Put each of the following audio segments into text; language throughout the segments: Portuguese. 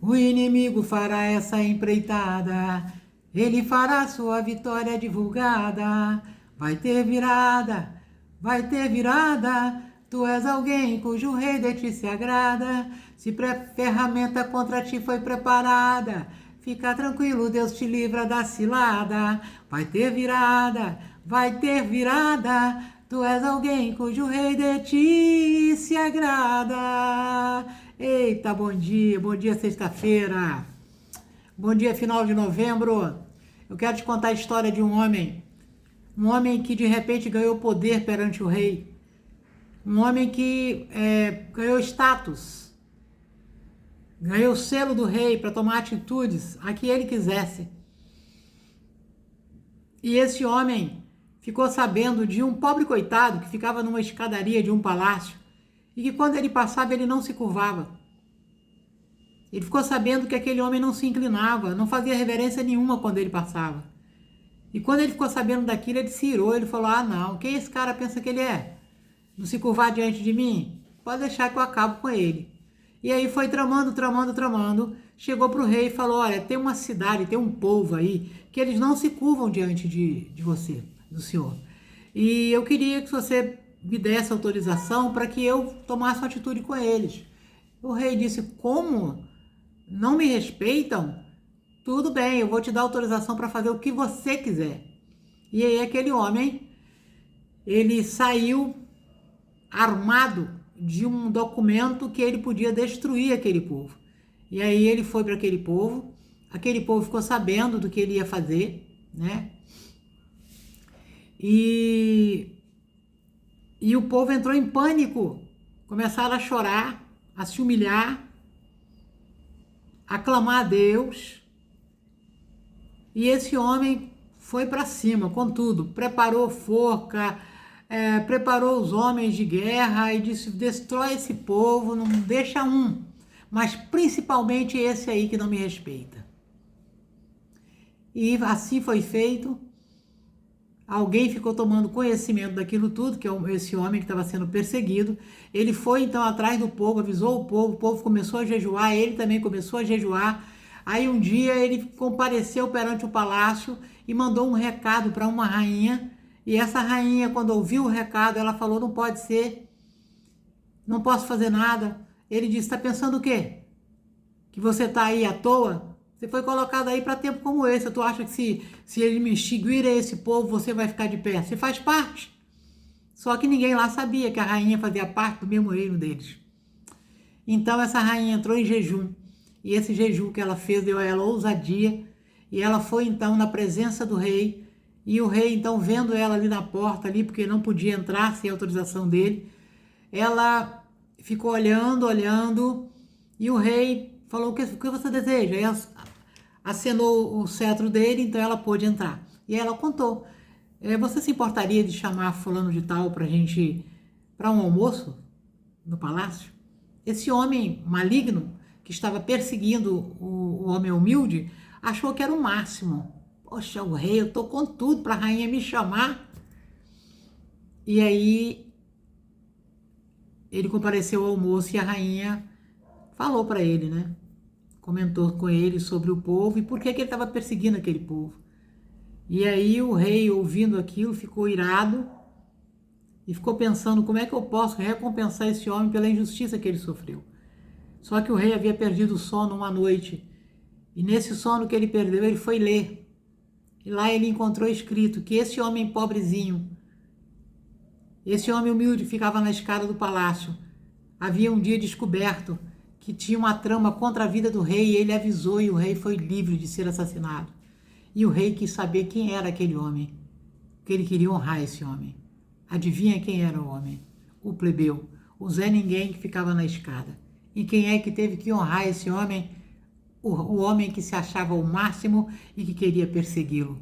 O inimigo fará essa empreitada, ele fará sua vitória divulgada. Vai ter virada, tu és alguém cujo rei de ti se agrada. Se ferramenta contra ti foi preparada, fica tranquilo, Deus te livra da cilada. Vai ter virada, tu és alguém cujo rei de ti se agrada. Eita, bom dia sexta-feira, bom dia final de novembro. Eu quero te contar a história de um homem que de repente ganhou poder perante o rei, um homem que ganhou status, ganhou o selo do rei para tomar atitudes a que ele quisesse. E esse homem ficou sabendo de um pobre coitado que ficava numa escadaria de um palácio e que quando ele passava ele não se curvava. Ele ficou sabendo que aquele homem não se inclinava, não fazia reverência nenhuma quando ele passava. E quando ele ficou sabendo daquilo, ele se irou, ele falou: ah não, quem esse cara pensa que ele é? Não se curvar diante de mim? Pode deixar que eu acabo com ele. E aí foi tramando, chegou para o rei e falou: olha, tem uma cidade, tem um povo aí, que eles não se curvam diante de você, do senhor. E eu queria que você me desse autorização para que eu tomasse uma atitude com eles. O rei disse: como? Não me respeitam? Tudo bem, eu vou te dar autorização para fazer o que você quiser. E aí aquele homem, ele saiu armado de um documento que ele podia destruir aquele povo. E aí ele foi para aquele povo ficou sabendo do que ele ia fazer, né? E o povo entrou em pânico, começaram a chorar, a se humilhar, a clamar a Deus. E esse homem foi para cima com tudo, preparou forca, preparou os homens de guerra e disse: destrói esse povo, não deixa um, mas principalmente esse aí que não me respeita. E assim foi feito. Alguém ficou tomando conhecimento daquilo tudo, que é esse homem que estava sendo perseguido. Ele foi então atrás do povo, avisou o povo começou a jejuar, ele também começou a jejuar. Aí um dia ele compareceu perante o palácio e mandou um recado para uma rainha. E essa rainha, quando ouviu o recado, ela falou: não pode ser, não posso fazer nada. Ele disse: está pensando o quê? Que você está aí à toa? Você foi colocado aí para tempo como esse. Tu acha que se ele me extinguir esse povo, você vai ficar de pé? Você faz parte. Só que ninguém lá sabia que a rainha fazia parte do mesmo reino deles. Então essa rainha entrou em jejum. E esse jejum que ela fez deu a ela ousadia. E ela foi então na presença do rei. E o rei então, vendo ela ali na porta, ali, porque não podia entrar sem autorização dele, ela ficou olhando. E o rei falou: o que você deseja? E acenou o cetro dele, então ela pôde entrar. E ela contou: você se importaria de chamar fulano de tal para um almoço no palácio? Esse homem maligno que estava perseguindo o homem humilde achou que era o máximo. Poxa, o rei, eu tô com tudo para a rainha me chamar. E aí ele compareceu ao almoço e a rainha falou para ele, né? Comentou com ele sobre o povo e por que ele estava perseguindo aquele povo. E aí o rei, ouvindo aquilo, ficou irado e ficou pensando: como é que eu posso recompensar esse homem pela injustiça que ele sofreu? Só que o rei havia perdido o sono uma noite, e nesse sono que ele perdeu, ele foi ler. E lá ele encontrou escrito que esse homem pobrezinho, esse homem humilde que ficava na escada do palácio, havia um dia descoberto que tinha uma trama contra a vida do rei, e ele avisou, e o rei foi livre de ser assassinado. E o rei quis saber quem era aquele homem, porque ele queria honrar esse homem. Adivinha quem era o homem? O plebeu, o Zé Ninguém que ficava na escada. E quem é que teve que honrar esse homem? O homem que se achava o máximo e que queria persegui-lo.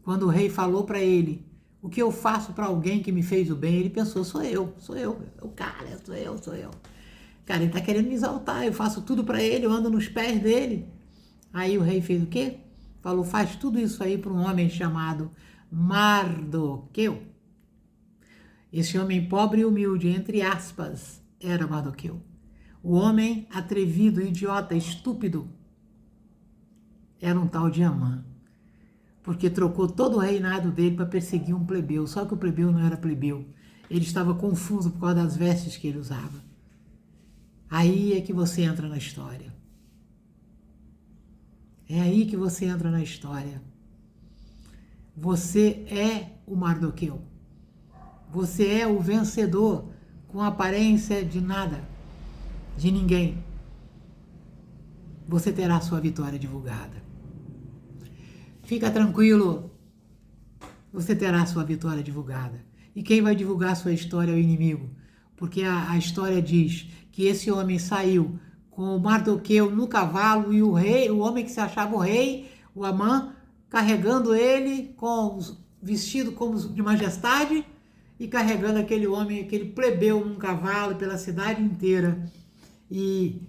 Quando o rei falou para ele: o que eu faço para alguém que me fez o bem? Ele pensou: sou eu, o cara, sou eu. Cara, ele tá querendo me exaltar, eu faço tudo para ele, eu ando nos pés dele. Aí o rei fez o quê? Falou: faz tudo isso aí para um homem chamado Mardoqueu. Esse homem pobre e humilde, entre aspas, era Mardoqueu. O homem atrevido, idiota, estúpido, era um tal de Amã, porque trocou todo o reinado dele para perseguir um plebeu. Só que o plebeu não era plebeu. Ele estava confuso por causa das vestes que ele usava. Aí é que você entra na história. É aí que você entra na história. Você é o Mardoqueu. Você é o vencedor com aparência de nada, de ninguém. Você terá sua vitória divulgada. Fica tranquilo, você terá sua vitória divulgada. E quem vai divulgar sua história é o inimigo, porque a história diz que esse homem saiu com o Mardoqueu no cavalo e o rei, o homem que se achava o rei, o Amã, carregando ele vestido como de majestade e carregando aquele homem, aquele plebeu num cavalo pela cidade inteira e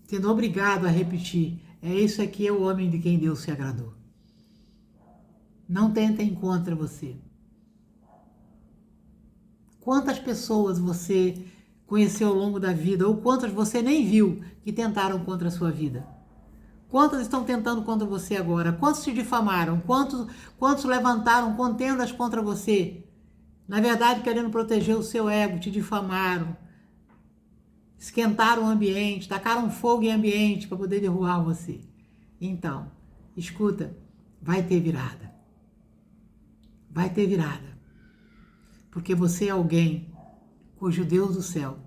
sendo obrigado a repetir: é isso aqui é o homem de quem Deus se agradou. Não tentem contra você. Quantas pessoas você conheceu ao longo da vida, ou quantas você nem viu que tentaram contra a sua vida? Quantas estão tentando contra você agora? Quantos te difamaram? Quantos levantaram contendas contra você? Na verdade, querendo proteger o seu ego, te difamaram, esquentaram o ambiente, tacaram fogo em ambiente para poder derrubar você. Então, escuta, vai ter virada. Vai ter virada. Porque você é alguém cujo Deus do céu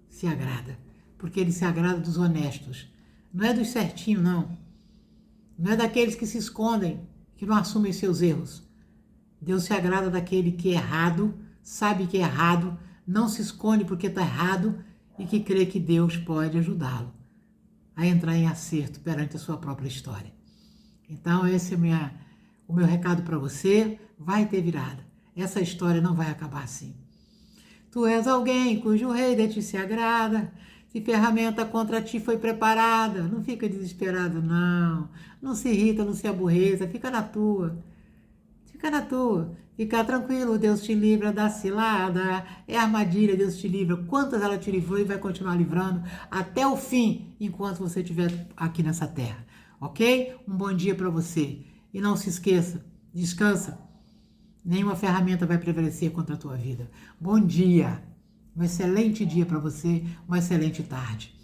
se agrada. Porque ele se agrada dos honestos. Não é dos certinhos, não. Não é daqueles que se escondem, que não assumem seus erros. Deus se agrada daquele que é errado, sabe que é errado, não se esconde porque está errado e que crê que Deus pode ajudá-lo a entrar em acerto perante a sua própria história. Então, esse é o meu recado para você. Vai ter virada. Essa história não vai acabar assim. Tu és alguém cujo rei de ti se agrada. Se ferramenta contra ti foi preparada, não fica desesperado, não. Não se irrita, não se aborreça, fica na tua. Fica na tua. Fica tranquilo, Deus te livra da cilada. É armadilha, Deus te livra. Quantas ela te livrou e vai continuar livrando até o fim, enquanto você estiver aqui nessa terra. Ok? Um bom dia para você. E não se esqueça, descansa. Nenhuma ferramenta vai prevalecer contra a tua vida. Bom dia. Um excelente dia para você, uma excelente tarde.